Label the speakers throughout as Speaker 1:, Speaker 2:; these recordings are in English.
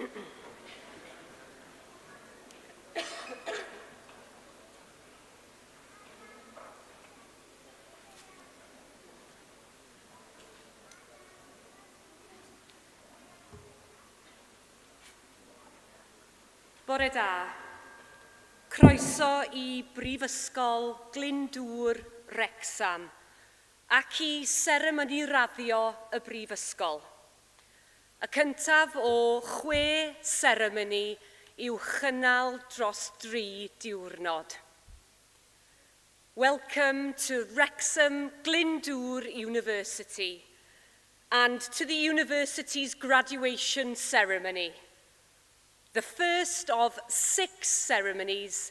Speaker 1: Bore da. Croeso i Brifysgol Glyndwr Wrecsam ac i seremoni raddio y Brifysgol. Y cyntaf o 6 seremoni i'w chynnal dros 3 diwrnod. Welcome to Wrexham Glyndwr University and to the university's graduation ceremony, the first of 6 ceremonies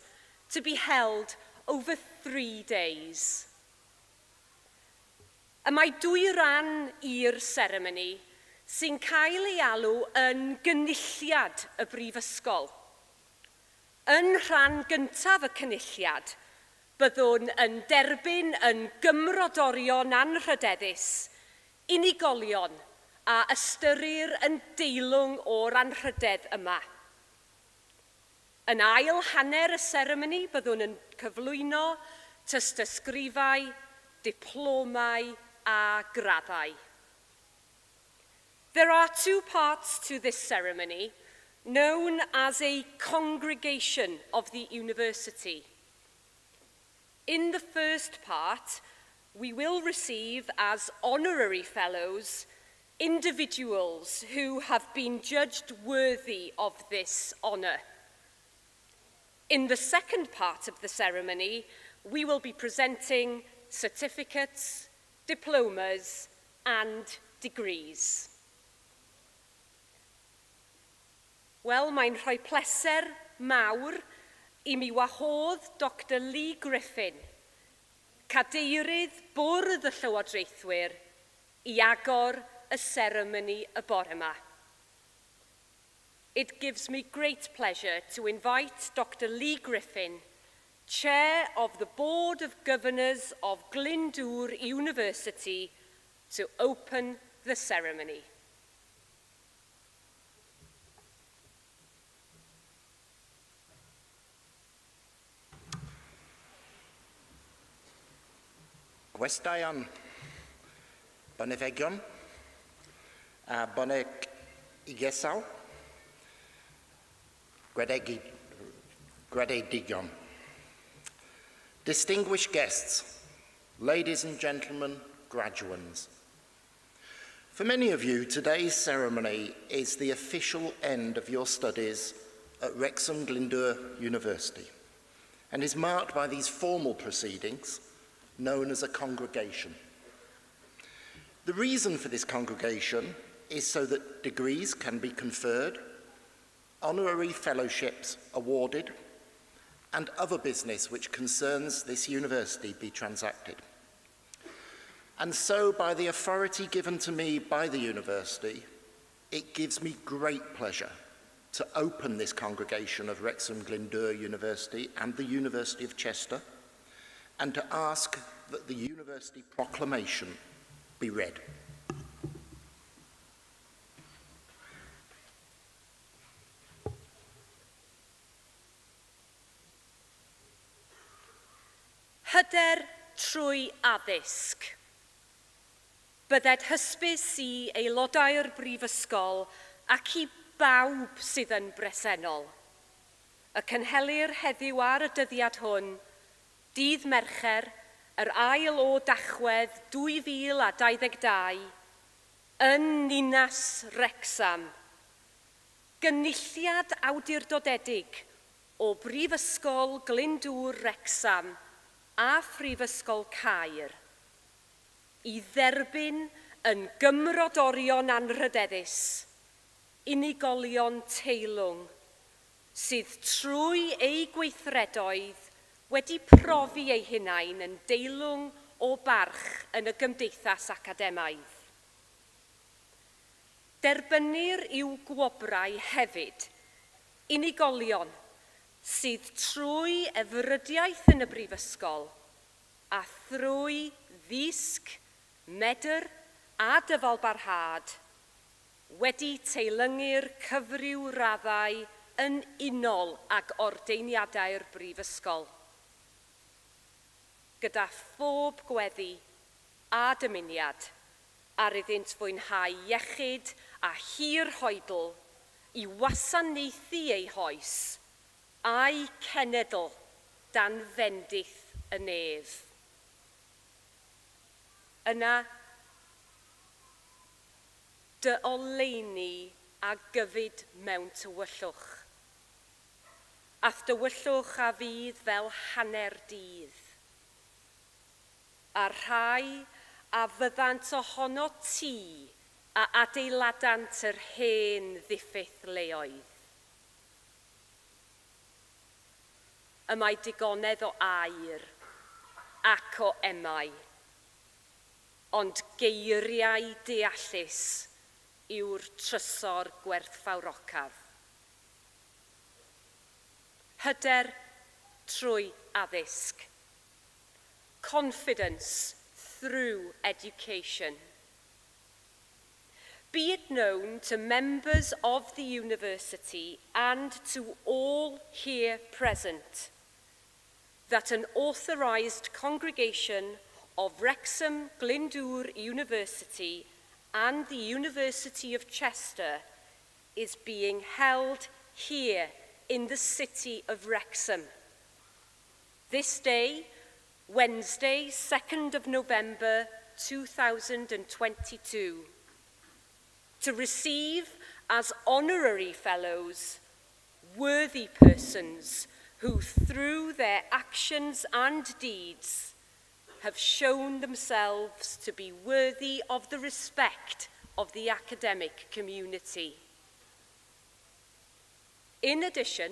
Speaker 1: to be held over 3 days. Y mae 2 ran i'r seremoni sy'n cael ei alw yn gynulliad y Brifysgol. Yn rhan gyntaf y cynulliad, byddwn yn derbyn yn gymrodorion anrhydeddus, unigolion a ystyrir yn deilwng o'r anrhydedd yma. Yn ail hanner y seremoni byddwn yn cyflwyno tystysgrifau, diplomau a graddau. There are 2 parts to this ceremony, known as a congregation of the university. In the first part, we will receive as honorary fellows individuals who have been judged worthy of this honour. In the second part of the ceremony, we will be presenting certificates, diplomas and degrees. Wel, mae'n rhoi pleser mawr i mi wahodd Dr Lee Griffin, cadeirydd bwrdd y Llywodraethwyr, i agor y seremoni y bore yma. It gives me great pleasure to invite Dr Lee Griffin, Chair of the Board of Governors of Glyndwr University, to open the ceremony.
Speaker 2: Gwestaion, bonefegion, a boneg igesaw, Grededigion. Distinguished guests, ladies and gentlemen, graduands. For many of you, today's ceremony is the official end of your studies at Wrexham Glyndwr University and is marked by these formal proceedings known as a congregation. The reason for this congregation is so that degrees can be conferred, honorary fellowships awarded, and other business which concerns this university be transacted. And so, by the authority given to me by the university, it gives me great pleasure to open this congregation of Wrexham Glyndwr University and the University of Chester, and to ask that the university proclamation be read.
Speaker 1: Hyder trwy addysg. Bydded hysbys i aelodau'r Brifysgol ac i bawb sydd yn bresennol. Y cynhelir heddiw ar y dyddiad hwn, dydd Mercher, yr ail o Dachwedd 2022, yn Ninas Wrecsam. Gynulliad awdurdodedig o Brifysgol Glyndwr Wrecsam a Prifysgol Caer i dderbyn yn gymrodorion anrhydeddus, unigolion teilwng, sydd trwy ei gweithredoedd wedi profi ei hunain yn deilwng o barch yn y gymdeithas academaidd. Derbynir i'w gwobrau hefyd unigolion sydd trwy efrydiaeth yn y Brifysgol a thrwy ddisg, medr a dyfalbarhad wedi teilyngu'r cyfryw raddau yn unol ag ordeiniadau'r Brifysgol, gyda phob gweddi a dymuniad ar iddynt fwynhau iechyd a hir hoedl i wasanaethu eu hoes a'i cenedl dan fendith y nef. Yna, dy oleuni a gyfyd mewn tywyllwch. Ath dywyllwch a fydd fel hanner dydd. A rhai a fyddant ohono ti a adeiladant yr hen ddiffyth leoedd. Y mae digonedd o aur ac o emau, ond geiriau deallus yw'r trysor gwerthfawrocaf. Hyder trwy addysg. Confidence through education. Be it known to members of the university and to all here present that an authorised congregation of Wrexham Glyndwr University and the University of Chester is being held here in the city of Wrexham. This day, Wednesday, 2nd of November 2022, to receive as honorary fellows worthy persons who through their actions and deeds have shown themselves to be worthy of the respect of the academic community. In addition,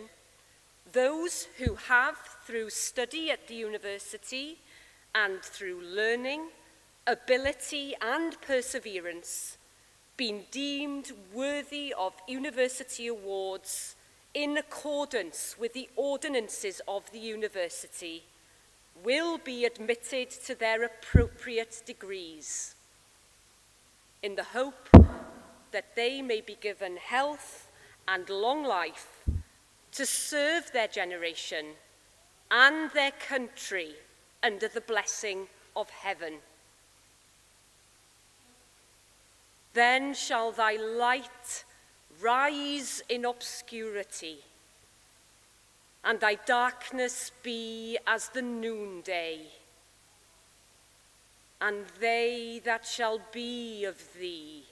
Speaker 1: those who have, through study at the university and through learning, ability and perseverance, been deemed worthy of university awards in accordance with the ordinances of the university, will be admitted to their appropriate degrees, in the hope that they may be given health and long life to serve their generation and their country under the blessing of heaven. Then shall thy light rise in obscurity, and thy darkness be as the noonday. And they that shall be of thee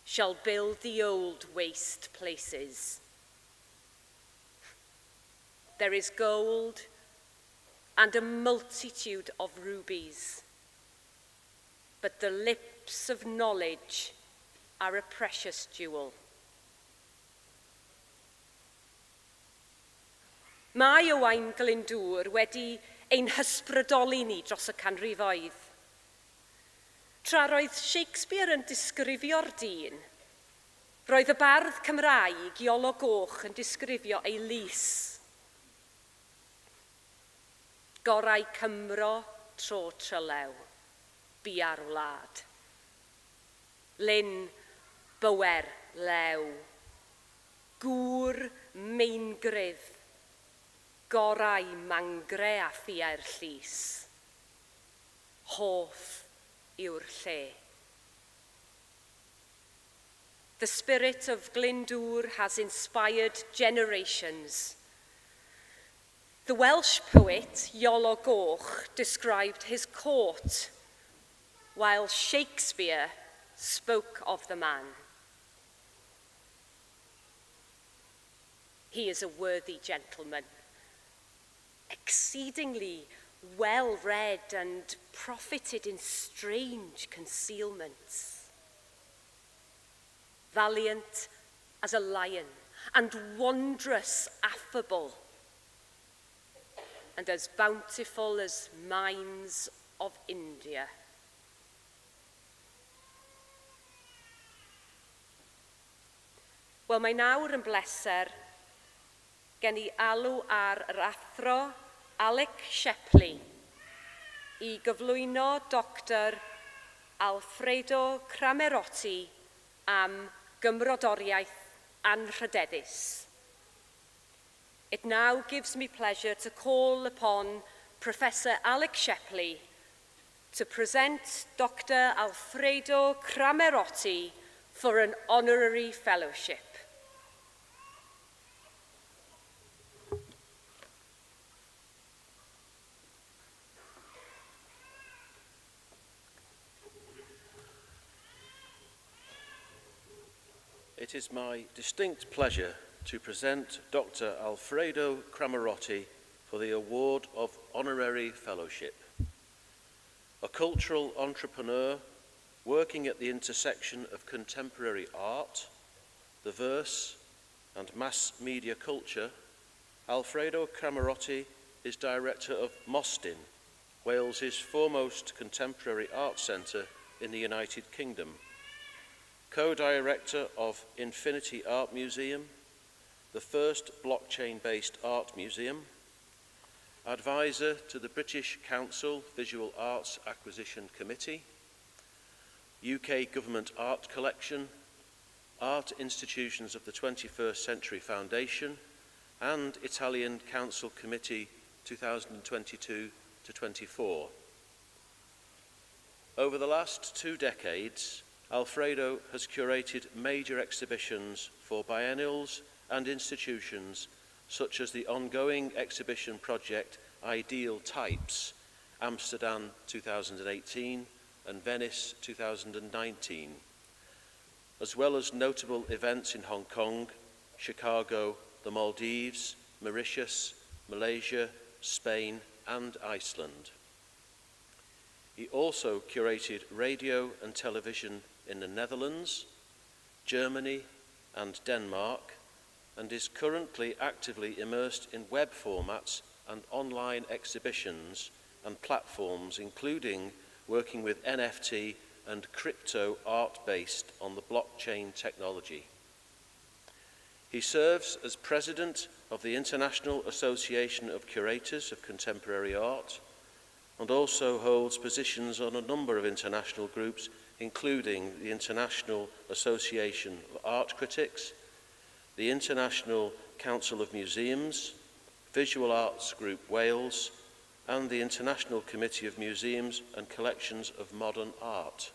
Speaker 1: shall build the old waste places. There is gold and a multitude of rubies, but the lips of knowledge are a precious jewel. Mae Owain Glyndwr wedi ein hysbrydoli ni dros y canrifoedd. Tra roedd Shakespeare yn disgrifio'r dyn, roedd y bardd Cymraeg Iolo Goch yn disgrifio ei lys. Gorau Cymro tro trylew, bia'r wlad. Lyn, bywer, lew. Gŵr, meingrydd, gorau mangre a ffiau'r llys. Hoff yw'r lle. The spirit of Glyndwr has inspired generations. The Welsh poet Iolo Goch described his court, while Shakespeare spoke of the man. He is a worthy gentleman, exceedingly well-read and profited in strange concealments. Valiant as a lion and wondrous affable, and as bountiful as mines of India. Wel, mae nawr yn bleser gen I alw ar yr athro Alec Shepley I gyflwyno Dr. Alfredo Cramerotti am gymrodoriaeth anrhydeddus. It now gives me pleasure to call upon Professor Alex Shepley to present Dr. Alfredo Cramerotti for an honorary fellowship.
Speaker 3: It is my distinct pleasure to present Dr. Alfredo Cramerotti for the Award of Honorary Fellowship. A cultural entrepreneur working at the intersection of contemporary art, the verse, and mass media culture, Alfredo Cramerotti is director of Mostyn, Wales's foremost contemporary art centre in the United Kingdom, co-director of Infinity Art Museum, the first blockchain-based art museum, advisor to the British Council Visual Arts Acquisition Committee, UK Government Art Collection, Art Institutions of the 21st Century Foundation, and Italian Council Committee 2022-24. Over the last 2 decades, Alfredo has curated major exhibitions for biennials and institutions such as the ongoing exhibition project Ideal Types, Amsterdam 2018 and Venice 2019, as well as notable events in Hong Kong, Chicago, the Maldives, Mauritius, Malaysia, Spain and Iceland. He also curated radio and television in the Netherlands, Germany and Denmark, and is currently actively immersed in web formats and online exhibitions and platforms, including working with NFT and crypto art based on the blockchain technology. He serves as president of the International Association of Curators of Contemporary Art and also holds positions on a number of international groups, including the International Association of Art Critics, the International Council of Museums, Visual Arts Group Wales, and the International Committee of Museums and Collections of Modern Art.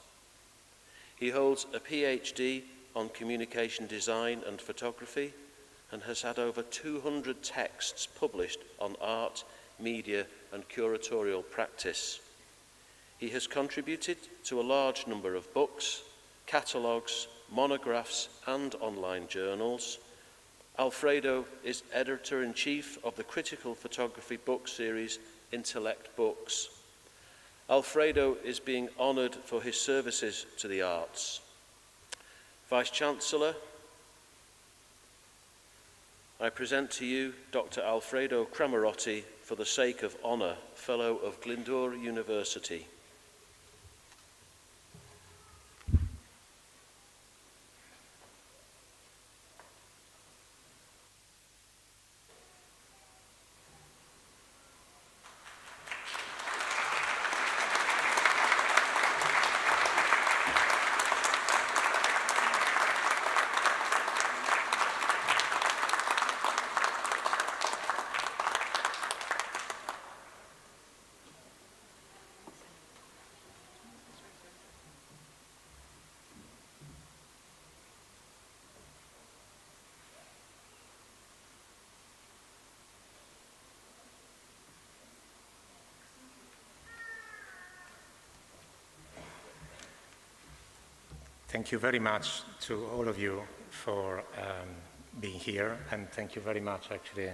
Speaker 3: He holds a PhD on communication design and photography and has had over 200 texts published on art, media and curatorial practice. He has contributed to a large number of books, catalogues, monographs and online journals. Alfredo is editor-in-chief of the critical photography book series Intellect Books. Alfredo is being honoured for his services to the arts. Vice-Chancellor, I present to you Dr. Alfredo Cramerotti for the sake of honour, Fellow of Glyndwr University.
Speaker 4: Thank you very much to all of you for being here, and thank you very much actually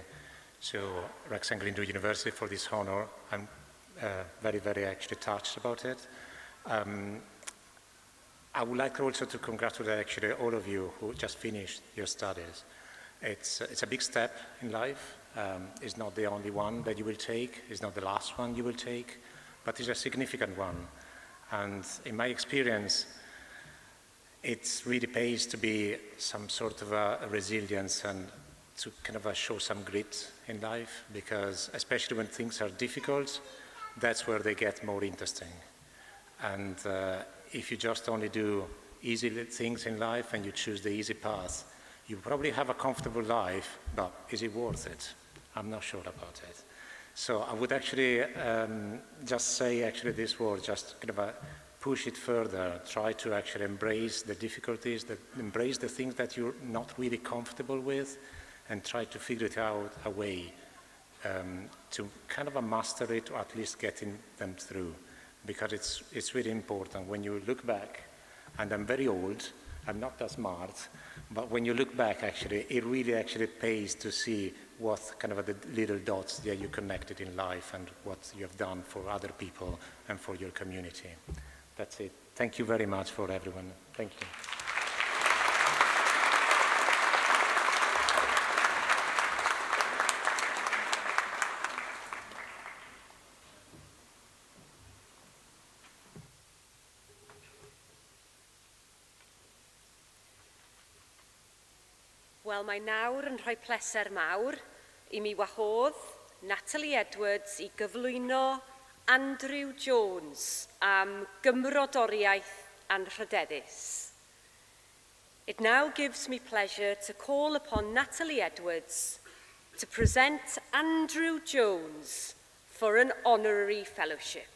Speaker 4: to Wrexham Glyndwr University for this honor. I'm very, very actually touched about it. I would like also to congratulate actually all of you who just finished your studies. It's a big step in life. It's not the only one that you will take, it's not the last one you will take, but it's a significant one. And in my experience, it really pays to be some sort of a resilience and to kind of show some grit in life, because especially when things are difficult, that's where they get more interesting. And if you just only do easy things in life and you choose the easy path, you probably have a comfortable life, but is it worth it? I'm not sure about it. So I would actually just say actually this word, just kind of push it further, try to actually embrace the difficulties, embrace the things that you're not really comfortable with, and try to figure it out a way to kind of master it, or at least getting them through. Because it's really important when you look back, and I'm very old, I'm not that smart, but when you look back actually, it really actually pays to see what kind of the little dots that you connected in life and what you have done for other people and for your community. That's it. Thank you very much for everyone. Thank you.
Speaker 1: Wel, mae nawr yn rhoi pleser mawr i mi wahodd Natalie Edwards i gyflwyno Andrew Jones am gymrodoriaeth anrhydeddus. It now gives me pleasure to call upon Natalie Edwards to present Andrew Jones for an honorary fellowship.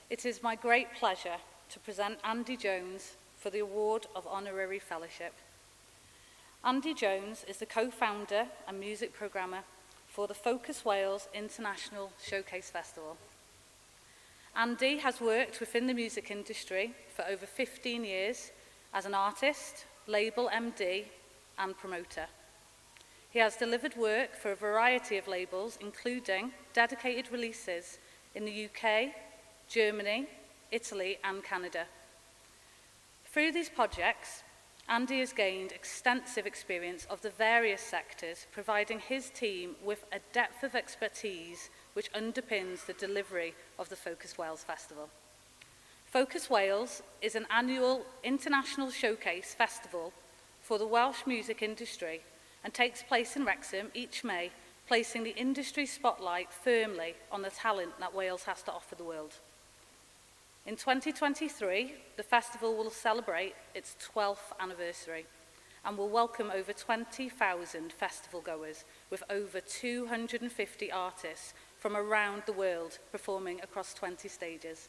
Speaker 5: It is my great pleasure to present Andy Jones for the Award of Honorary Fellowship. Andy Jones is the co-founder and music programmer for the Focus Wales International Showcase Festival. Andy has worked within the music industry for over 15 years as an artist, label MD and promoter. He has delivered work for a variety of labels, including dedicated releases in the UK, Germany, Italy and Canada. Through these projects, Andy has gained extensive experience of the various sectors, providing his team with a depth of expertise which underpins the delivery of the Focus Wales Festival. Focus Wales is an annual international showcase festival for the Welsh music industry and takes place in Wrexham each May, placing the industry spotlight firmly on the talent that Wales has to offer the world. In 2023, the festival will celebrate its 12th anniversary and will welcome over 20,000 festival goers with over 250 artists from around the world performing across 20 stages.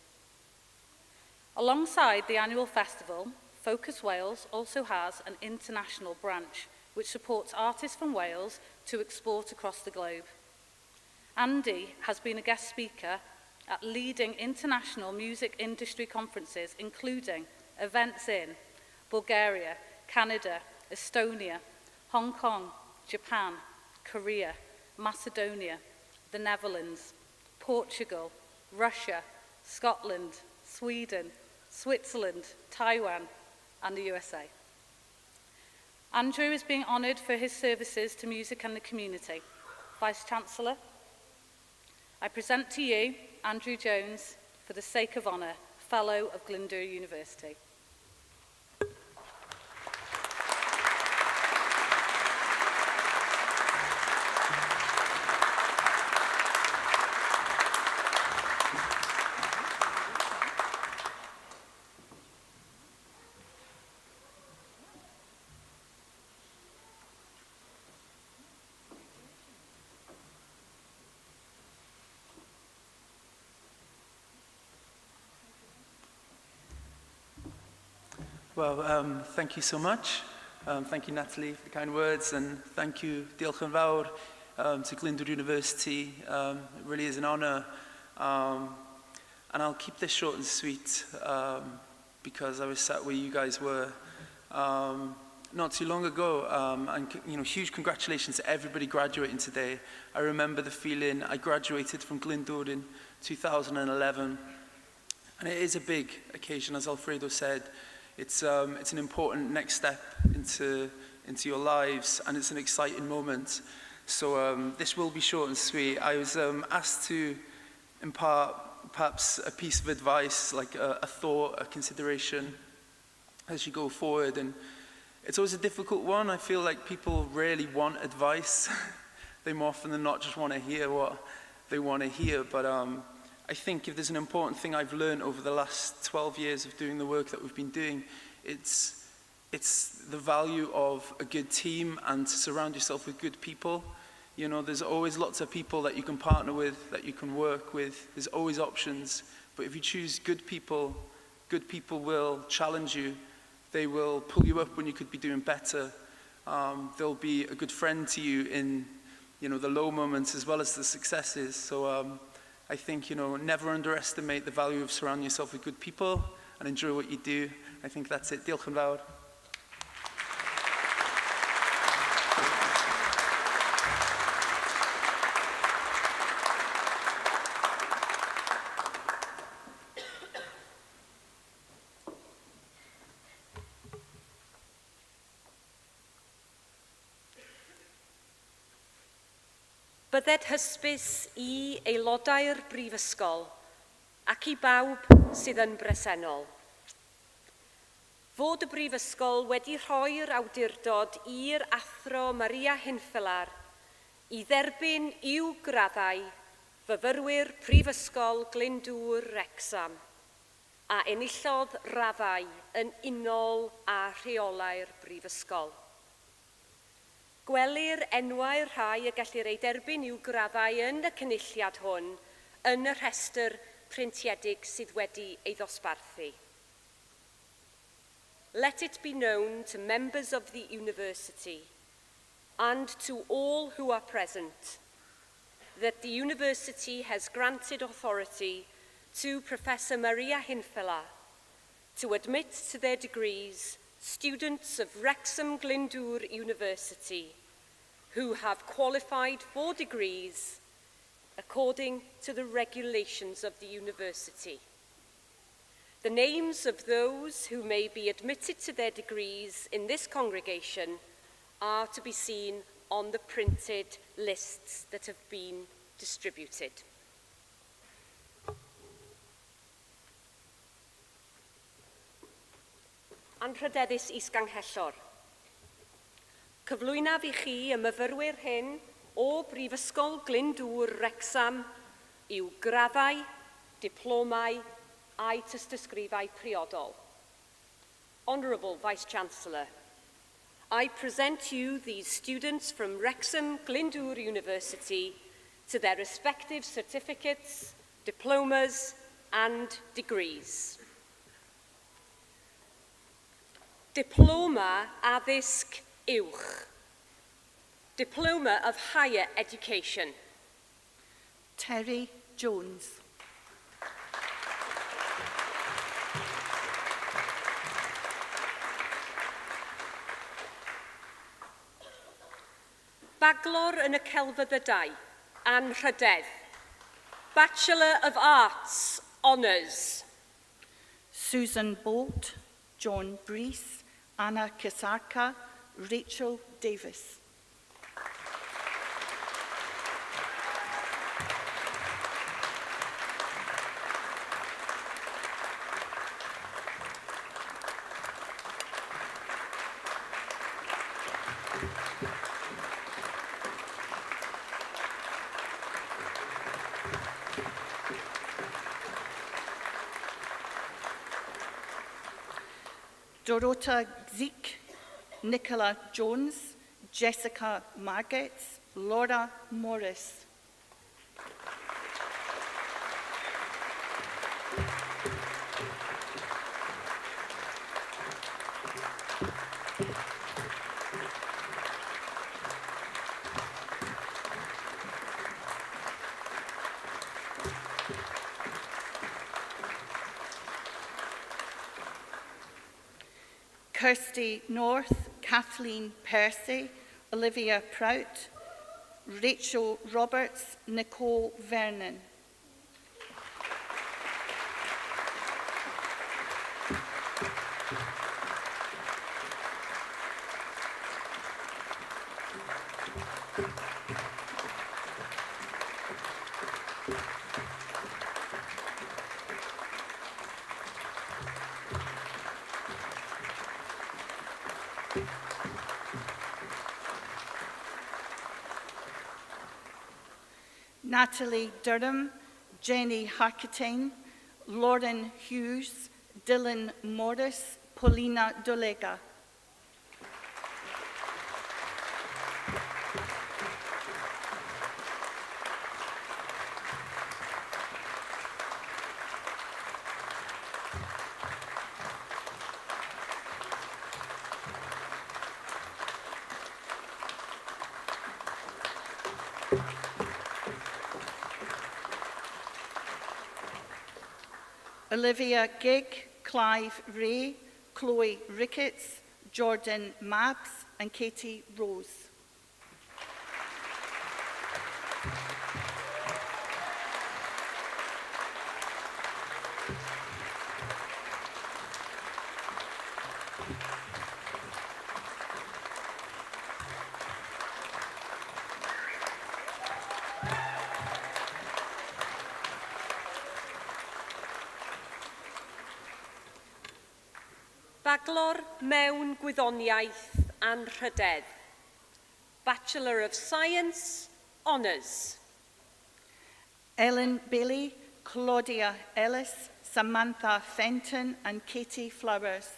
Speaker 5: Alongside the annual festival, Focus Wales also has an international branch which supports artists from Wales to export across the globe. Andy has been a guest speaker at leading international music industry conferences, including events in Bulgaria, Canada, Estonia, Hong Kong, Japan, Korea, Macedonia, the Netherlands, Portugal, Russia, Scotland, Sweden, Switzerland, Taiwan, and the USA. Andrew is being honoured for his services to music and the community. Vice-Chancellor, I present to you Andrew Jones, for the sake of honour, Fellow of Glyndwr University.
Speaker 6: Well, thank you so much. Thank you, Natalie, for the kind words, and thank you, diolch yn fawr, to Glyndwr University. It really is an honour. And I'll keep this short and sweet because I was sat where you guys were not too long ago. And huge congratulations to everybody graduating today. I remember the feeling. I graduated from Glyndwr in 2011, and it is a big occasion, as Alfredo said. It's an important next step into your lives, and it's an exciting moment. So this will be short and sweet. I was asked to impart perhaps a piece of advice, like a thought, a consideration as you go forward. And it's always a difficult one. I feel like people really want advice. they more often than not just want to hear what they want to hear. But I think if there's an important thing I've learned over the last 12 years of doing the work that we've been doing, it's the value of a good team and to surround yourself with good people. You know, there's always lots of people that you can partner with, that you can work with. There's always options. But if you choose good people will challenge you. They will pull you up when you could be doing better. They'll be a good friend to you in, you know, the low moments as well as the successes. So I think, you know, never underestimate the value of surrounding yourself with good people and enjoy what you do. I think that's it. Diolch yn fawr.
Speaker 1: Bydded hysbys i aelodau'r Brifysgol ac i bawb sydd yn bresennol. Fod y Brifysgol wedi rhoi'r awdurdod i'r athro Maria Hinfelar i dderbyn i'w graddau Myfyrwyr Prifysgol Glyndwr Wrecsam a enillodd raddau yn unol a rheolau'r Brifysgol. Gwelir enwau'r rhai y gellir ei derbyn i'w graddau yn y cynulliad hwn yn y rhestr preintiedig sydd wedi ei ddosbarthu. Let it be known to members of the university and to all who are present that the university has granted authority to Professor Maria Hinfelar to admit to their degrees students of Wrexham Glyndwr University who have qualified for degrees according to the regulations of the university. The names of those who may be admitted to their degrees in this congregation are to be seen on the printed lists that have been distributed. Anrhydeddus isganghellor. Cyflwynaf i chi y myfyrwyr hyn o Brifysgol Glyndwr Wrecsam i'w graddau, diplomau a'i tystysgrifau priodol. Honourable Vice-Chancellor, I present you these students from Wrexham Glyndwr University to their respective certificates, diplomas and degrees. Diploma addysg uwch. Diploma of Higher Education.
Speaker 7: Terry Jones.
Speaker 1: Baglor yn y Celfyddydau, Anrhydedd. Bachelor of Arts, Honours.
Speaker 7: Susan Bolt, John Brees, Anna Kisarka, Rachel Davis. Dorota Zik, Nicola Jones, Jessica Margetts, Laura Morris. Kirsty North, Kathleen Percy, Olivia Prout, Rachel Roberts, Nicole Vernon. Natalie Durham, Jenny Harkitane, Lauren Hughes, Dylan Morris, Paulina Dolega. Olivia Gigg, Clive Ray, Chloe Ricketts, Jordan Mabs, and Katie Rose.
Speaker 1: Baglor mewn gwyddoniaeth anrhydedd. Bachelor of Science, Honours.
Speaker 7: Ellen Bailey, Claudia Ellis, Samantha Fenton, and Katie Flowers.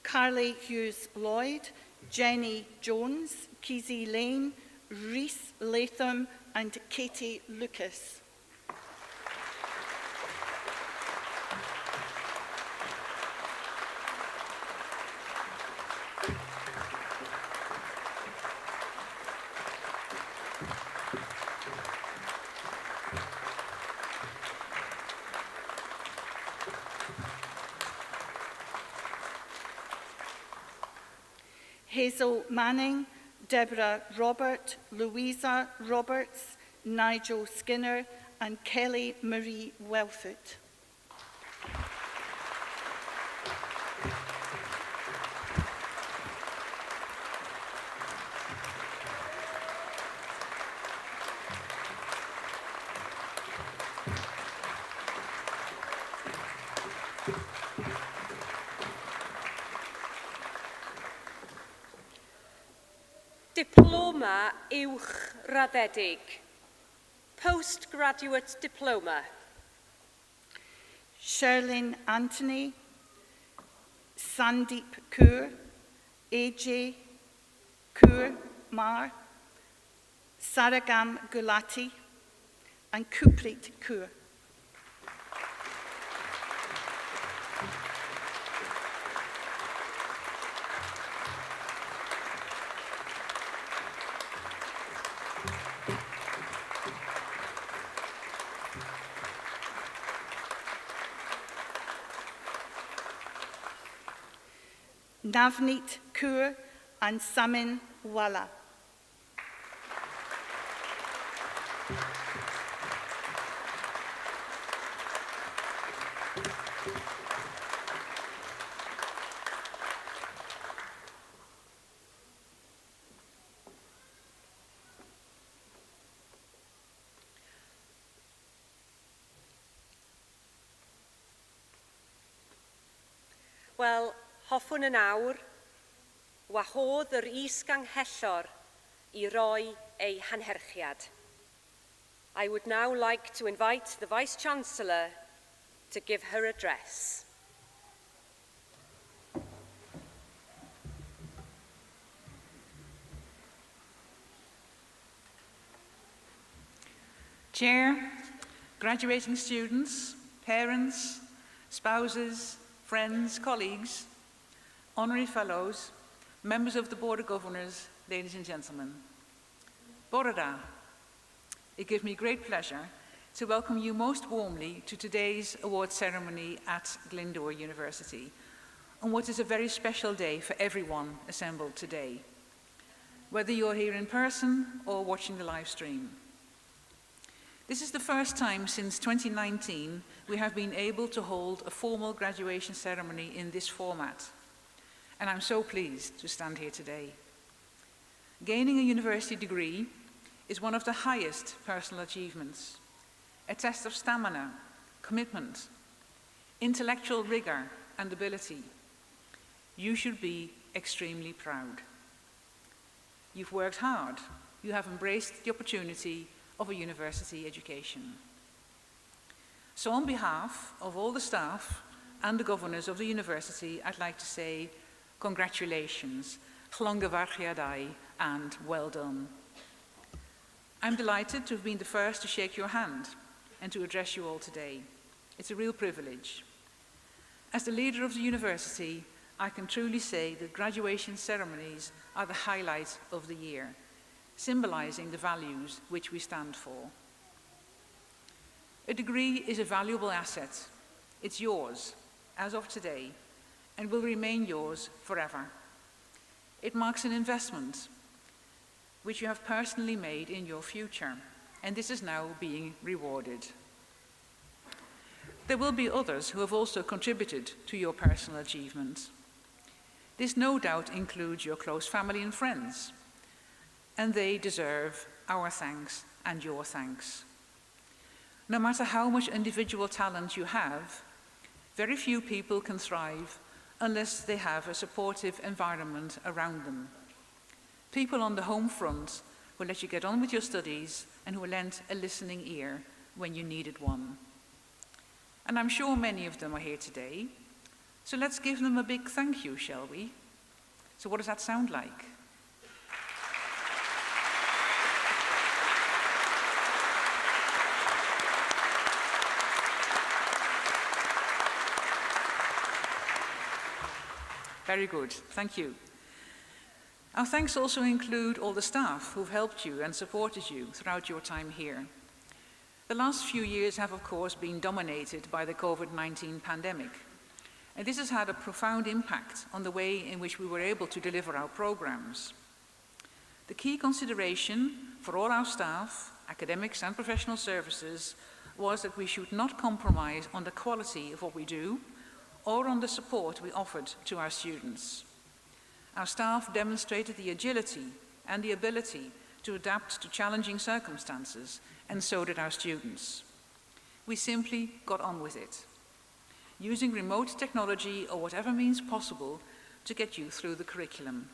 Speaker 7: Carly Hughes Lloyd, Jenny Jones, Kizzy Lane, Reese Latham, and Katie Lucas. Hazel Manning, Deborah Robert, Louisa Roberts, Nigel Skinner, and Kelly Marie Wellfoot.
Speaker 1: Diploma uwchraddedig. Postgraduate Diploma.
Speaker 7: Sherlyn Anthony, Sandeep Kaur, AJ Kaur Mar, Saragam Gulati, and Kuprit Kaur. Navneet Kaur and Samin Wala.
Speaker 1: Wel, hoffwn yn awr, wahodd yr is-ganghellor I roi ei hanherchiad. I would now like to invite the Vice-Chancellor to give her address.
Speaker 8: Chair, graduating students, parents, spouses, friends, colleagues, honorary fellows, members of the Board of Governors, ladies and gentlemen. Bore da. It gives me great pleasure to welcome you most warmly to today's award ceremony at Glyndwr University, on what is a very special day for everyone assembled today, whether you're here in person or watching the live stream. This is the first time since 2019 we have been able to hold a formal graduation ceremony in this format, and I'm so pleased to stand here today. Gaining a university degree is one of the highest personal achievements, a test of stamina, commitment, intellectual rigor, and ability. You should be extremely proud. You've worked hard. You have embraced the opportunity of a university education. So on behalf of all the staff and the governors of the university, I'd like to say congratulations, Llongyfarchiadau, and well done. I'm delighted to have been the first to shake your hand and to address you all today. It's a real privilege. As the leader of the university, I can truly say that graduation ceremonies are the highlight of the year, symbolizing the values which we stand for. A degree is a valuable asset. It's yours, as of today, and will remain yours forever. It marks an investment which you have personally made in your future, and this is now being rewarded. There will be others who have also contributed to your personal achievement. This no doubt includes your close family and friends, and they deserve our thanks and your thanks. No matter how much individual talent you have, very few people can thrive unless they have a supportive environment around them. People on the home front who let you get on with your studies and who lent a listening ear when you needed one. And I'm sure many of them are here today, so let's give them a big thank you, shall we? So what does that sound like? Very good, thank you. Our thanks also include all the staff who've helped you and supported you throughout your time here. The last few years have, of course, been dominated by the COVID-19 pandemic. And this has had a profound impact on the way in which we were able to deliver our programs. The key consideration for all our staff, academics and professional services, was that we should not compromise on the quality of what we do or on the support we offered to our students. Our staff demonstrated the agility and the ability to adapt to challenging circumstances, and so did our students. We simply got on with it, using remote technology or whatever means possible to get you through the curriculum.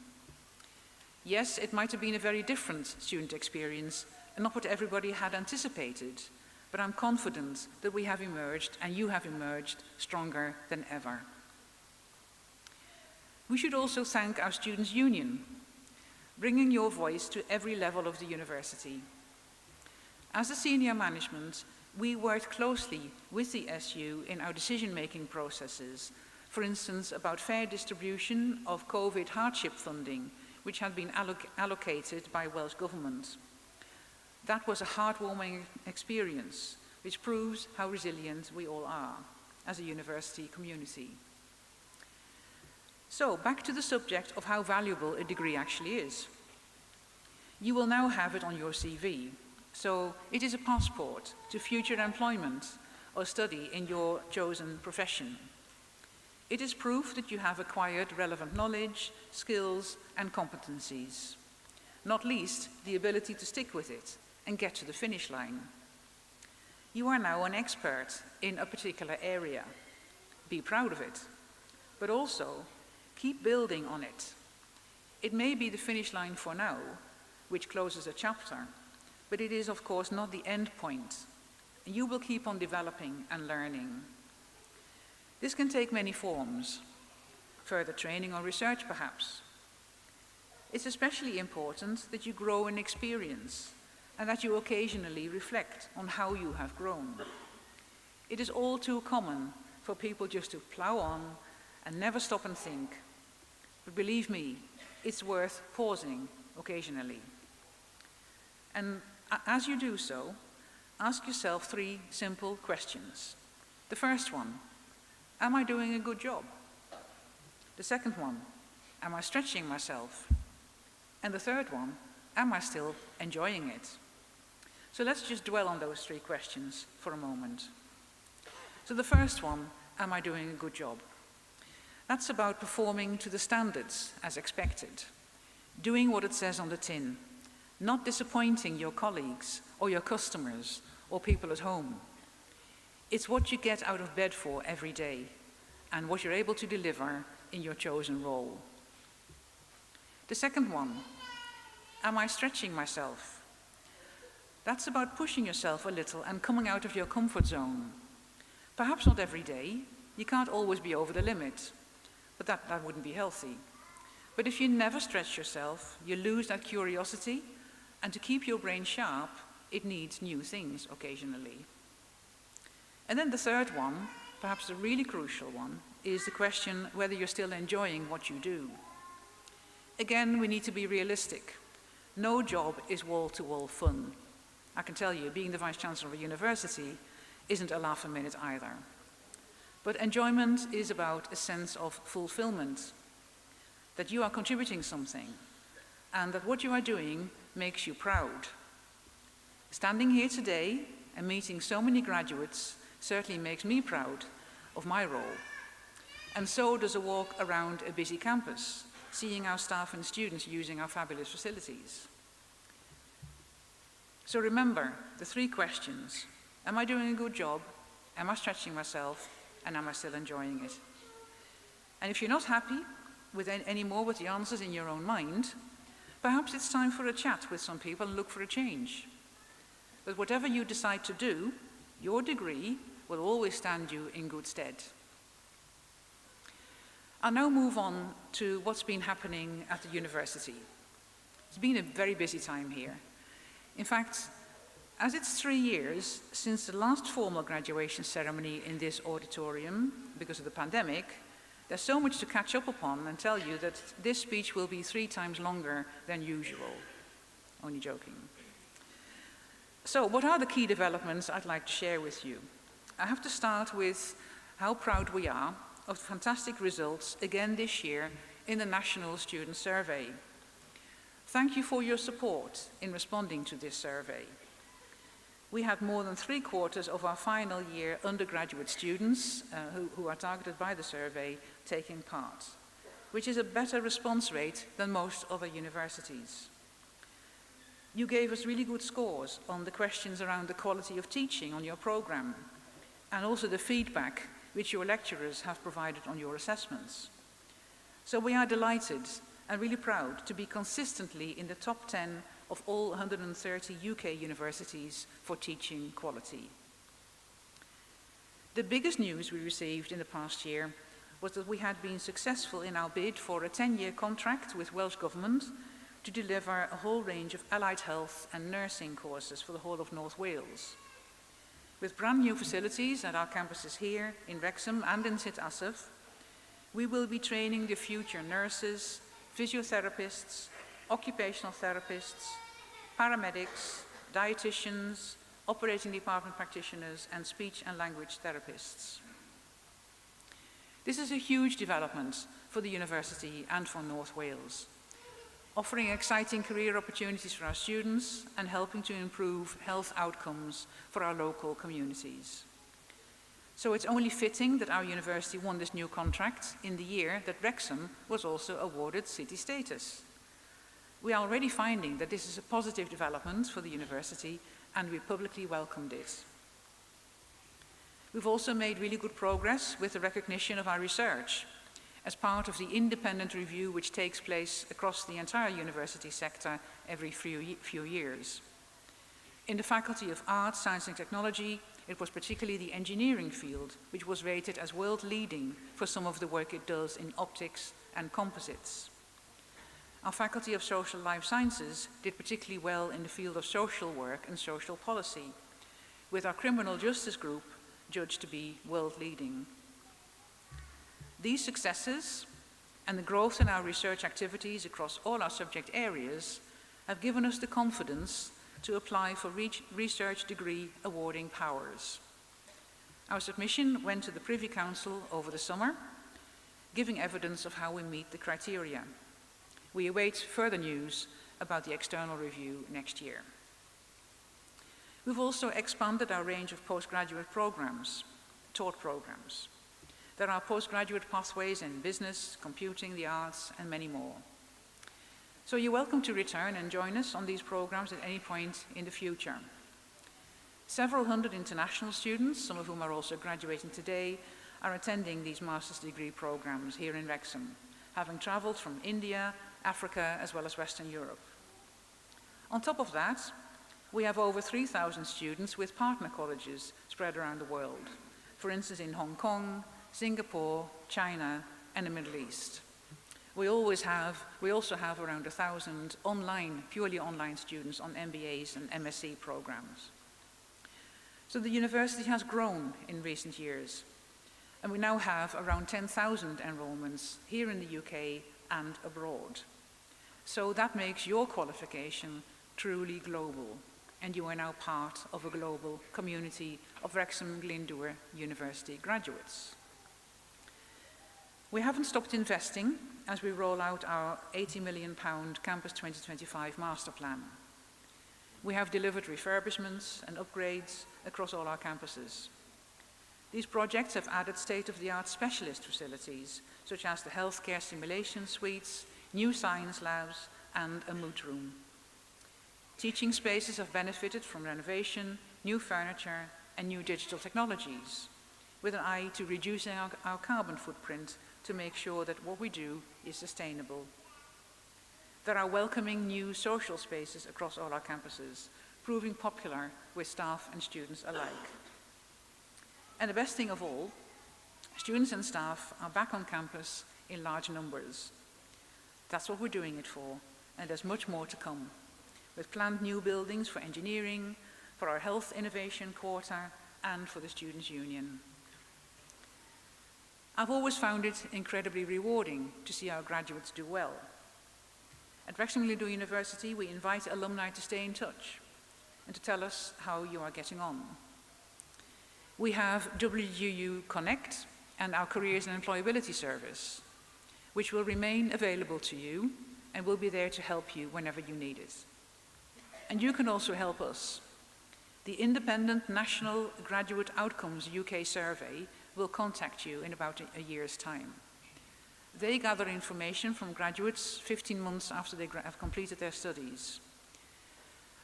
Speaker 8: Yes, it might have been a very different student experience and not what everybody had anticipated, but I'm confident that we have emerged, and you have emerged, stronger than ever. We should also thank our Students' Union, bringing your voice to every level of the university. As a senior management, we worked closely with the SU in our decision-making processes, for instance, about fair distribution of COVID hardship funding, which had been allocated by Welsh Government. That was a heartwarming experience, which proves how resilient we all are as a university community. So, back to the subject of how valuable a degree actually is. You will now have it on your CV. So it is a passport to future employment or study in your chosen profession. It is proof that you have acquired relevant knowledge, skills, and competencies, not least the ability to stick with it and get to the finish line. You are now an expert in a particular area. Be proud of it, but also keep building on it. It may be the finish line for now, which closes a chapter, but it is, of course, not the end point. You will keep on developing and learning. This can take many forms. Further training or research, perhaps. It's especially important that you grow in experience and that you occasionally reflect on how you have grown. It is all too common for people just to plow on and never stop and think. But believe me, it's worth pausing occasionally. And as you do so, ask yourself 3 simple questions. The first one, am I doing a good job? The second one, am I stretching myself? And the third one, am I still enjoying it? So let's just dwell on those 3 questions for a moment. So the first one, am I doing a good job? That's about performing to the standards as expected. doing what it says on the tin, not disappointing your colleagues or your customers or people at home. It's what you get out of bed for every day and what you're able to deliver in your chosen role. The second one, am I stretching myself? That's about pushing yourself a little and coming out of your comfort zone. Perhaps not every day. You can't always be over the limit, but that wouldn't be healthy. But if you never stretch yourself, you lose that curiosity, and to keep your brain sharp, it needs new things occasionally. And then the third one, perhaps the really crucial one, is the question whether you're still enjoying what you do. Again, we need to be realistic. No job is wall-to-wall fun. I can tell you, being the Vice-Chancellor of a university isn't a laugh a minute either. But enjoyment is about a sense of fulfillment, that you are contributing something, and that what you are doing makes you proud. Standing here today and meeting so many graduates certainly makes me proud of my role. And so does a walk around a busy campus, seeing our staff and students using our fabulous facilities. So remember the three questions. Am I doing a good job? Am I stretching myself? And am I still enjoying it? And if you're not happy with any more with the answers in your own mind, perhaps it's time for a chat with some people and look for a change. But whatever you decide to do, your degree will always stand you in good stead. I'll now move on to what's been happening at the university. It's been a very busy time here. In fact, as it's 3 years since the last formal graduation ceremony in this auditorium because of the pandemic, there's so much to catch up upon and tell you that this speech will be 3 times longer than usual. Only joking. So what are the key developments I'd like to share with you? I have to start with how proud we are of the fantastic results again this year in the National Student Survey. Thank you for your support in responding to this survey. We had more than 3/4 of our final year undergraduate students who are targeted by the survey taking part, which is a better response rate than most other universities. You gave us really good scores on the questions around the quality of teaching on your program, and also the feedback which your lecturers have provided on your assessments. So we are delighted and really proud to be consistently in the top 10 of all 130 UK universities for teaching quality. The biggest news we received in the past year was that we had been successful in our bid for a 10-year contract with Welsh Government to deliver a whole range of allied health and nursing courses for the whole of North Wales. With brand new facilities at our campuses here in Wrexham and in St Asaph, we will be training the future nurses, physiotherapists, occupational therapists, paramedics, dietitians, operating department practitioners, and speech and language therapists. This is a huge development for the university and for North Wales, offering exciting career opportunities for our students and helping to improve health outcomes for our local communities. So it's only fitting that our university won this new contract in the year that Wrexham was also awarded city status. We are already finding that this is a positive development for the university, and we publicly welcomed it. We've also made really good progress with the recognition of our research as part of the independent review which takes place across the entire university sector every few years. In the Faculty of Arts, Science and Technology, it was particularly the engineering field which was rated as world-leading for some of the work it does in optics and composites. Our Faculty of Social Life Sciences did particularly well in the field of social work and social policy, with our criminal justice group judged to be world-leading. These successes and the growth in our research activities across all our subject areas have given us the confidence to apply for research degree awarding powers. Our submission went to the Privy Council over the summer, giving evidence of how we meet the criteria. We await further news about the external review next year. We've also expanded our range of postgraduate programs, taught programs. There are postgraduate pathways in business, computing, the arts, and many more. So you're welcome to return and join us on these programs at any point in the future. Several hundred international students, some of whom are also graduating today, are attending these master's degree programs here in Wrexham, having travelled from India, Africa, as well as Western Europe. On top of that, we have over 3,000 students with partner colleges spread around the world, for instance in Hong Kong, Singapore, China, and the Middle East. We also have around 1,000 online, purely online students on MBAs and MSc programs. So the university has grown in recent years, and we now have around 10,000 enrollments here in the UK and abroad. So that makes your qualification truly global, and you are now part of a global community of Wrexham Glyndwr University graduates. We haven't stopped investing as we roll out our £80 million Campus 2025 master plan. We have delivered refurbishments and upgrades across all our campuses. These projects have added state-of-the-art specialist facilities, such as the healthcare simulation suites, new science labs, and a moot room. Teaching spaces have benefited from renovation, new furniture, and new digital technologies, with an eye to reducing our carbon footprint to make sure that what we do is sustainable. There are welcoming new social spaces across all our campuses, proving popular with staff and students alike. And the best thing of all, students and staff are back on campus in large numbers. That's what we're doing it for, and there's much more to come, with planned new buildings for engineering, for our health innovation quarter, and for the Students' Union. I've always found it incredibly rewarding to see our graduates do well. At Wrexham Glyndwr University, we invite alumni to stay in touch and to tell us how you are getting on. We have WGU Connect and our Careers and Employability Service, which will remain available to you and will be there to help you whenever you need it. And you can also help us. The independent National Graduate Outcomes UK survey will contact you in about a year's time. They gather information from graduates 15 months after they have completed their studies.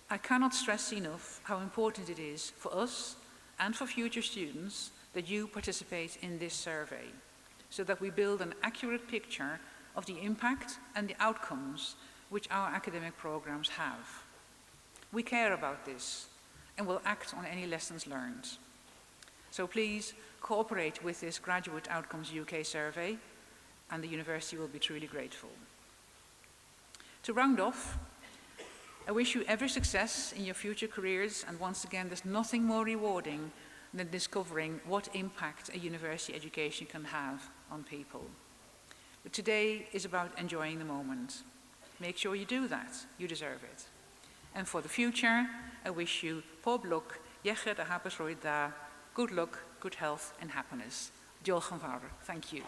Speaker 8: I cannot stress enough how important it is for us and for future students that you participate in this survey, so that we build an accurate picture of the impact and the outcomes which our academic programs have. We care about this and will act on any lessons learned. So please cooperate with this Graduate Outcomes UK survey, and the university will be truly grateful. To round off, I wish you every success in your future careers, and once again, there's nothing more rewarding than discovering what impact a university education can have on people. But today is about enjoying the moment. Make sure you do that, you deserve it. And for the future, I wish you pob lwc, iechyd a hapus roedd da, good luck, good health, and happiness. Diolch yn fawr. Thank you.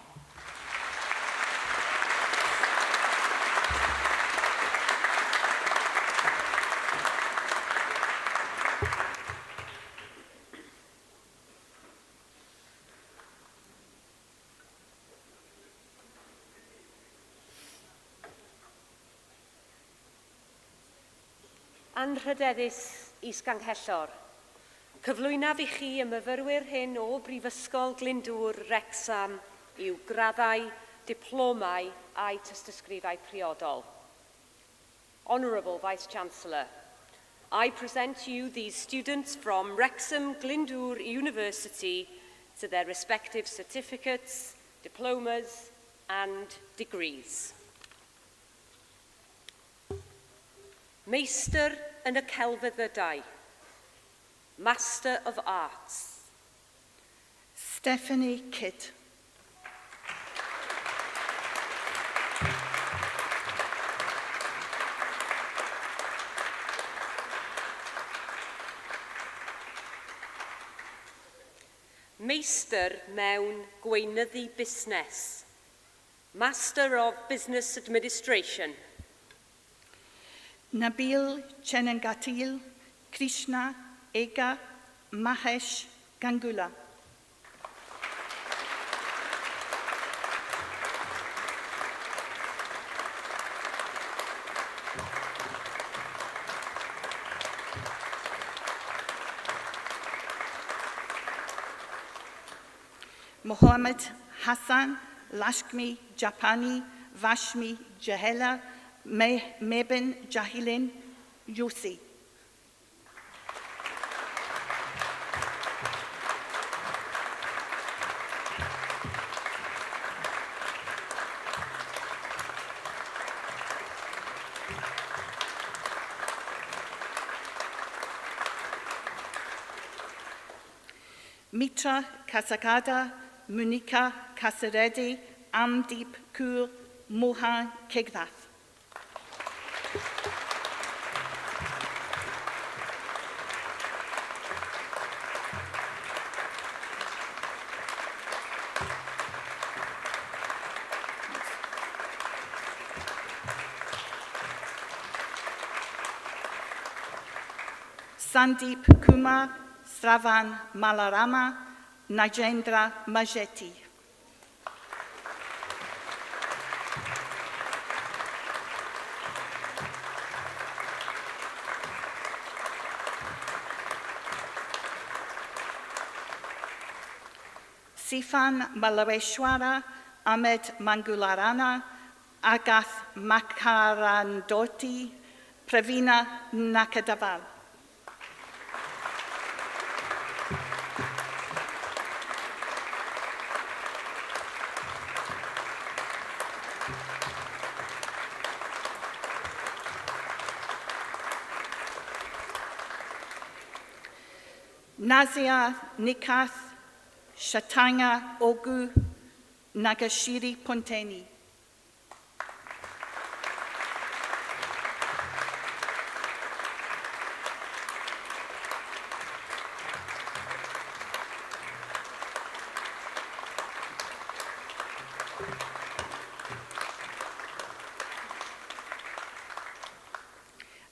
Speaker 1: Anrhydeddus is-ganghellor. Cyflwynaf i chi y myfyrwyr hyn o Brifysgol Glyndwr Wrecsam i'w graddau, diplomau a'i tystysgrifau priodol. Honourable Vice-Chancellor, I present to you these students from Wrexham Glyndwr University to their respective certificates, diplomas and degrees. Meistr yn y celfyddydau. Master of Arts.
Speaker 7: Stephanie Kidd.
Speaker 1: Meistr mewn gweinyddu busnes. Master of Business Administration.
Speaker 7: Nabil Chenangatil, Krishna Ega Mahesh Gangula. Mohammed Hassan, Lashmi Japani, Vashmi Jahela, Meben Jahilin, Yossi. Mitra Kasagada, Munika Kasaredi, Amdeep Kaur, Mohan Kegdath. Sandeep Kumar, Sravan Malarama, Najendra Majeti. Sifan Malareshwara, Ahmed Mangularana, Agath Makarandoti, Pravina Nakadaval. Nazia Nikath, Shatanga Ogu, Nagashiri Ponteni.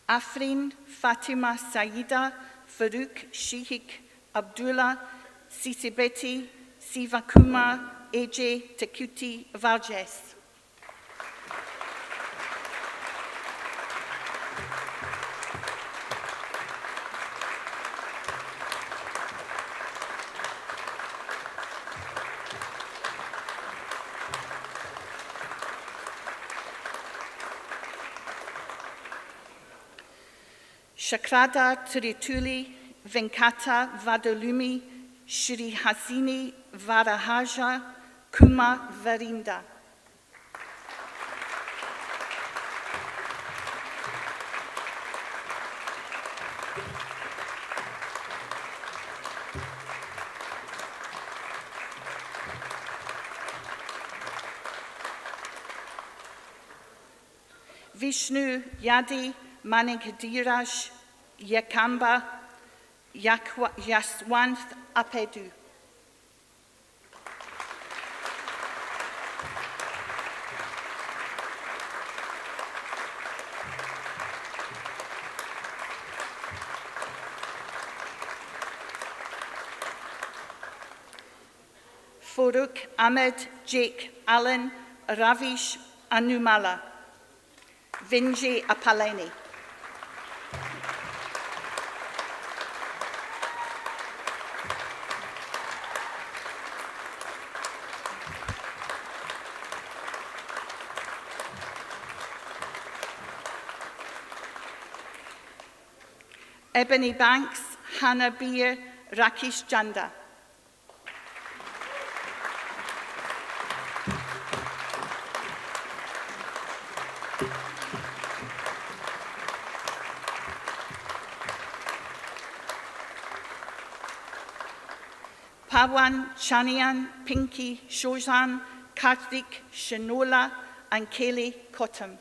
Speaker 7: Afrin Fatima Saida, Farouk Shihik Abdullah, Sisibeti, Sivakumar, AJ Takuti Varjes. Shakrada Tirituli, Venkata Vadalumi, Shri Hasini Varahaja, Kuma Varinda. Vishnu Yadi Manikdiraj Yakamba Yaswanth Apedu. Farooq Ahmed Jake Allen Ravish Anumala. Vinji Apaleni. Ebony Banks, Hannah Beer, Rakesh Janda. Pawan Chanian, Pinky Shozan, Karthik Shanola, and Kaylee Cottam.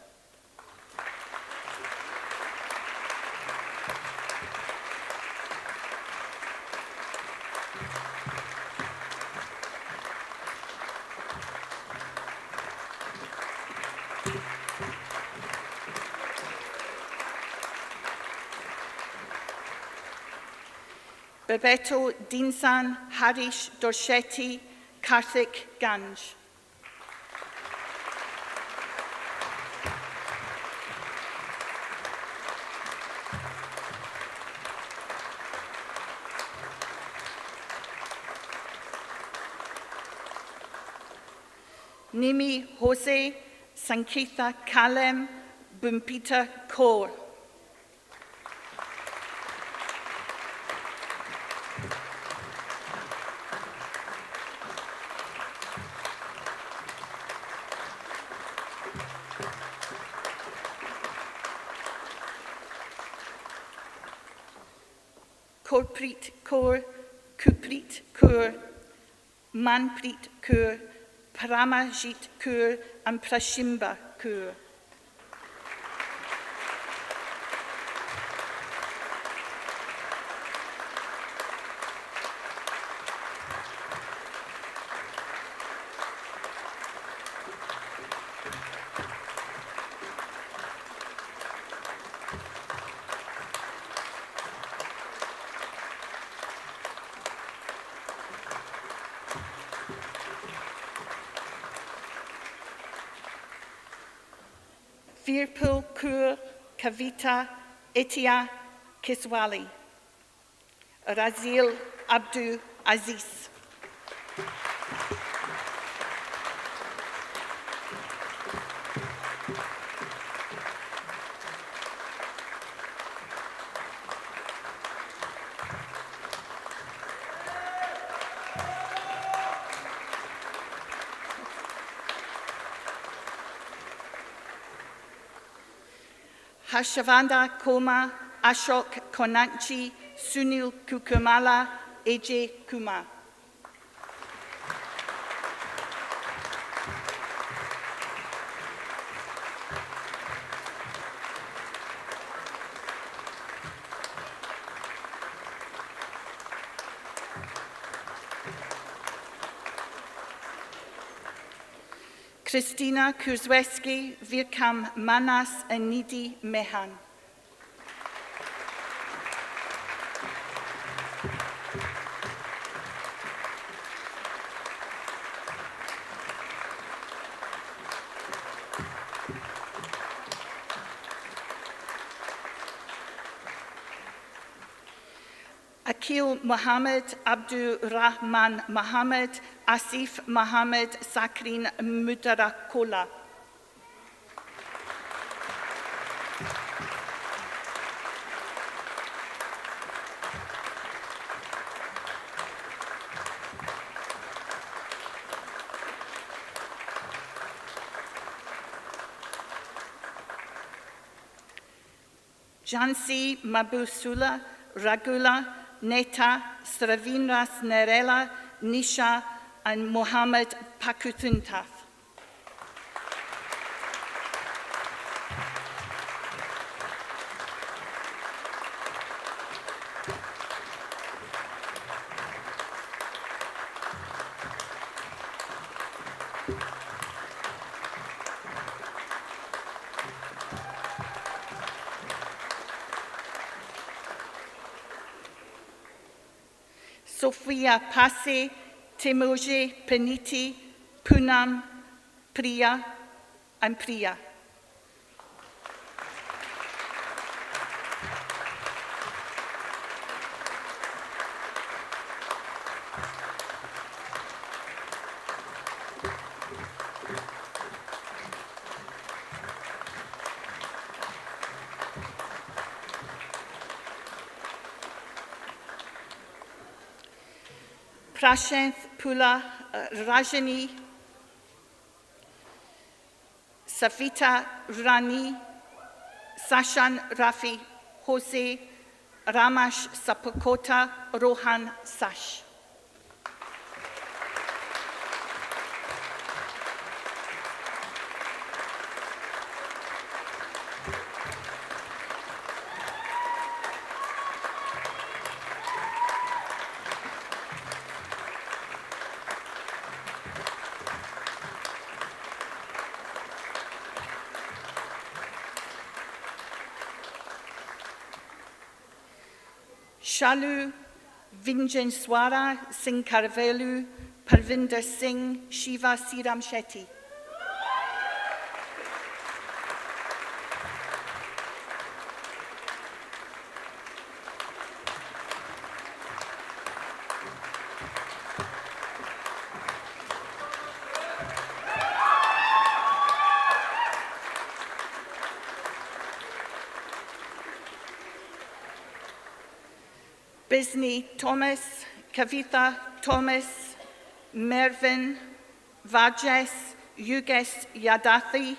Speaker 7: Bebeto Dinsan, Harish Dorshetti, Karthik Ganj. Nimi Jose, Sankitha Kalem, Bumpita Kaur. Korpreet Kaur, Kupreet Kaur, Manpreet Kaur, Paramajit Kaur, and Prashimba Kaur. Virpul Kaur, Kavita Etia Kiswali. Razil Abdul Aziz. Hashavanda Koma, Ashok Konanchi, Sunil Kukumala, AJ Kumar. Christina Kurzweski, Virkam Manas, and Nidhi Mehan. Akil Mohammed, Abdul Rahman Mohammed, Asif Mohammed, Sakrin Mudarakola. Jansi Mabusula, Ragula, Neta, Sravinras Nerela, Nisha, and Mohammed Pakutuntath. Sofia Passe, Timoje Peniti, Punam, Priya, and Priya. Prashanth Pula Rajani, Savita Rani, Sashan Rafi Jose, Ramash Sapakota, Rohan Sash. Shalu Vinjenswara Singh Karvelu, Parvinder Singh, Shiva Siram Shetty. Bisney Thomas, Kavitha Thomas, Mervyn Vajes, Yugesh Yadathi,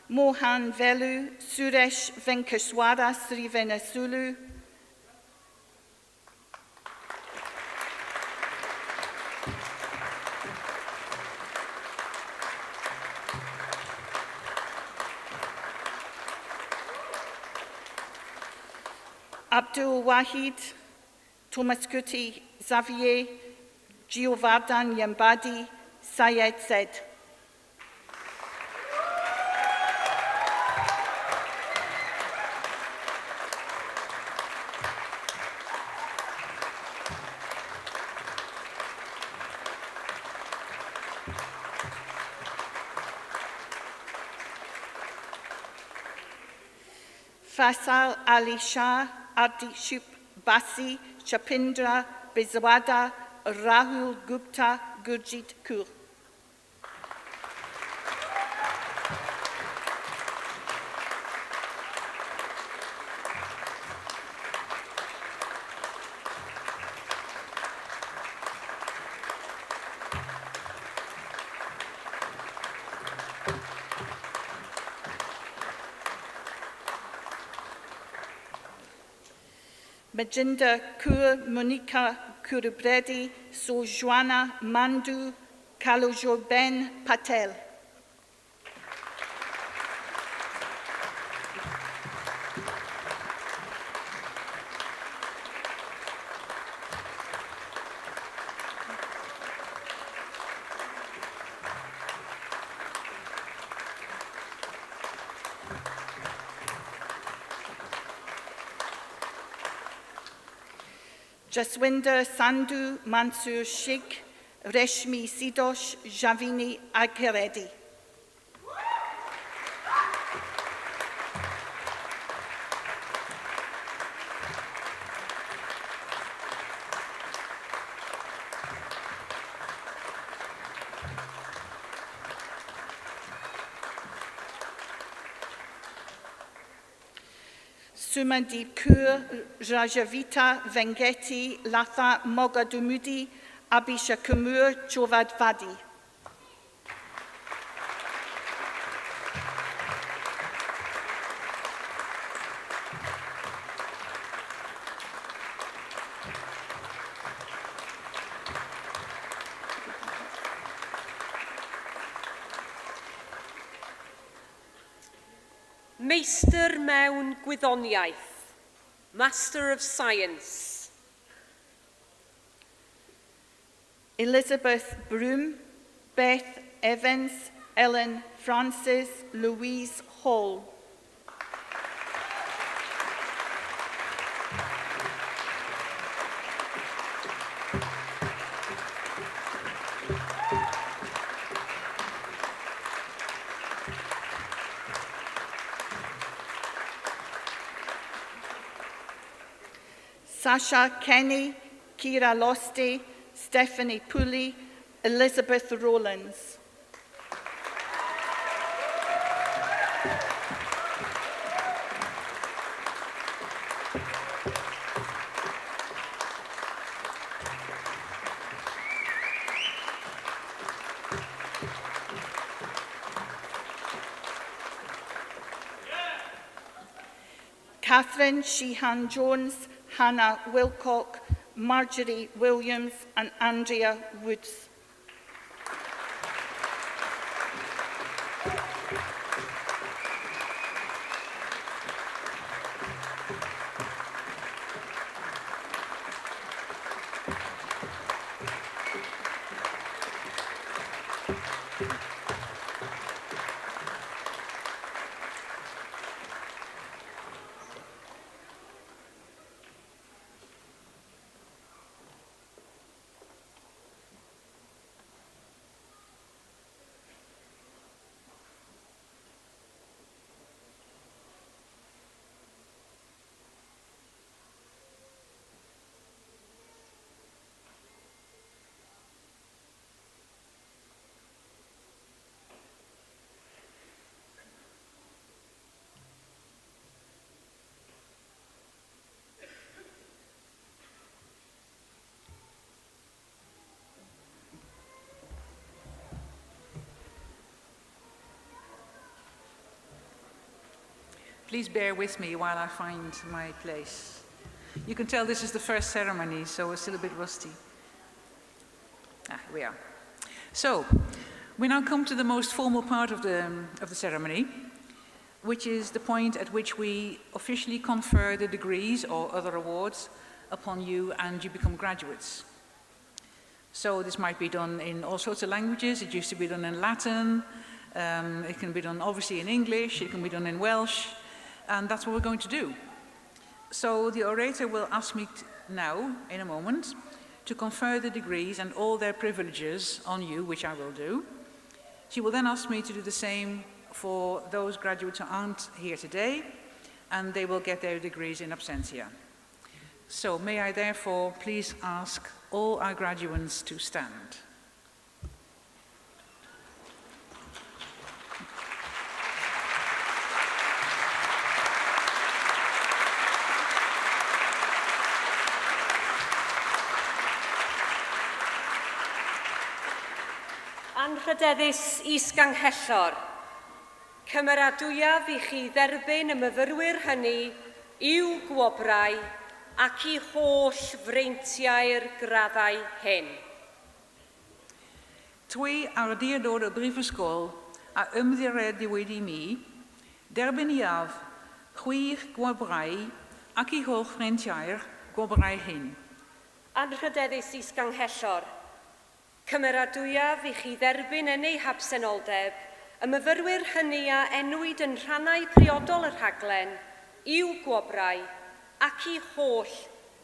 Speaker 7: Mohan Velu, Suresh Venkashwara Srivenasulu, Abdul Wahid, Thomas Kuti Xavier, Giovanni Yambadi, Syed Said. Faisal Ali Shah, Ardishup Basi, Chapindra Bizwada, Rahul Gupta, Gurjit Kaur. Majinda Kaur, Monica Kurubredi, Sojwana Mandu, Kalojoben Patel. Jaswinder Sandhu, Mansur Sheikh, Reshmi Sidosh, Javini Akheredi. Sumandeep Kaur, Rajavita Vengeti, Latha Mogadumudi, Abhisha Kumur, Chovad Vadi.
Speaker 1: Meistr mewn Gwyddoniaeth, Master of Science.
Speaker 7: Elizabeth Broom, Beth Evans, Ellen Francis, Louise Hall. Sasha Kenny, Kira Loste, Stephanie Pooley, Elizabeth Rowlands. Catherine Sheehan Jones, Hannah Wilcock, Marjorie Williams and Andrea Woods.
Speaker 8: please bear with me while I find my place. You can tell this is the first ceremony, so we're still a bit rusty. Here we are. So, we now come to the most formal part of the ceremony, which is the point at which we officially confer the degrees or other awards upon you and you become graduates. So this might be done in all sorts of languages. It used to be done in Latin. It can be done obviously in English. It can be done in Welsh. And that's what we're going to do. So the orator will ask me now, in a moment, to confer the degrees and all their privileges on you, which I will do. She will then ask me to do the same for those graduates who aren't here today, and they will get their degrees in absentia. So may I therefore please ask all our graduates to stand.
Speaker 1: Anrhydeddus is-ganghellor, cymeradwyaf I chi dderbyn y myfyrwyr hynny i'w gwobrau ac I holl freintiau'r graddau hyn.
Speaker 8: Twee awdurdod y Prifysgol a ymddiried I mi, derbyniaf chwich gwobrau ac I holl freintiau'r gwobrau hyn.
Speaker 1: Anrhydeddus is-ganghellor, cymeradwyaf I chi dderbyn yn ei habsenoldeb y myfyrwyr hynny a enwyd yn rhannau priodol y rhaglen i'w gwobrau ac I holl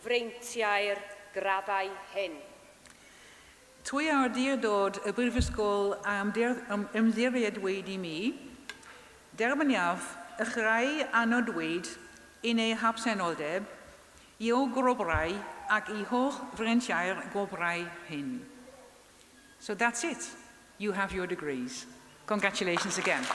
Speaker 1: freintiau'r graddau hyn.
Speaker 8: Twee awdurdod y Prifysgol a ymddiried I mi, derbyniaf y chreu anodwyd in ei habsenoldeb i'w gwobrau ac I holl freintiau'r gwobrau hyn. So that's it. You have your degrees. Congratulations again.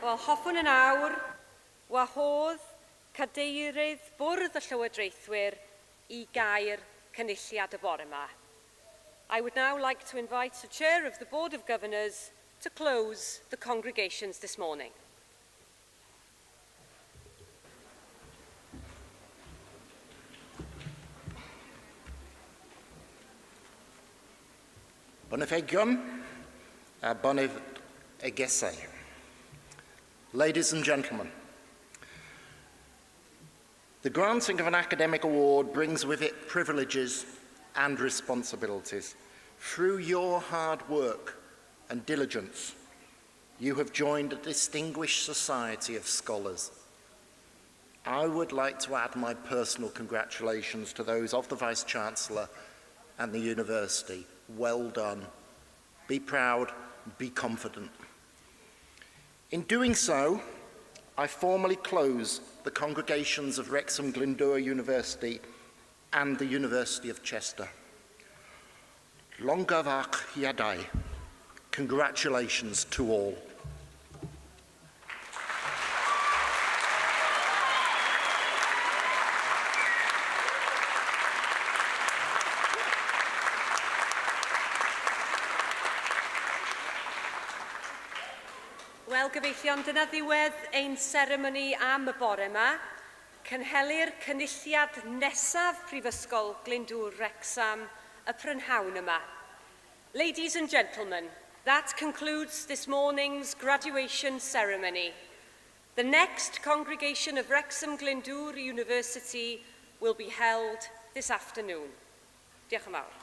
Speaker 1: Wel, hoffwn yn awr, wahodd cadeirydd bwrdd y Llywodraethwyr I gair cynulliad y bore yma. I would now like to invite the Chair of the Board of Governors to close the congregations this morning.
Speaker 2: Bonifegion a bonif egesau. Ladies and gentlemen, the granting of an academic award brings with it privileges and responsibilities. Through your hard work and diligence, you have joined a distinguished society of scholars. I would like to add my personal congratulations to those of the Vice-Chancellor and the University. Well done. Be proud, be confident. In doing so, I formally close the congregations of Wrexham Glyndwr University and the University of Chester. Longavach Yadai. Congratulations to all.
Speaker 1: Wel, gyfeillion, dyna ddiwedd ein seremoni am y bore yma. Cynhelir cynulliad nesaf Prifysgol Glyndwr Wrecsam y prynhawn yma. Ladies and gentlemen, that concludes this morning's graduation ceremony. The next congregation of Wrexham Glyndwr University will be held this afternoon. Diolch yn fawr.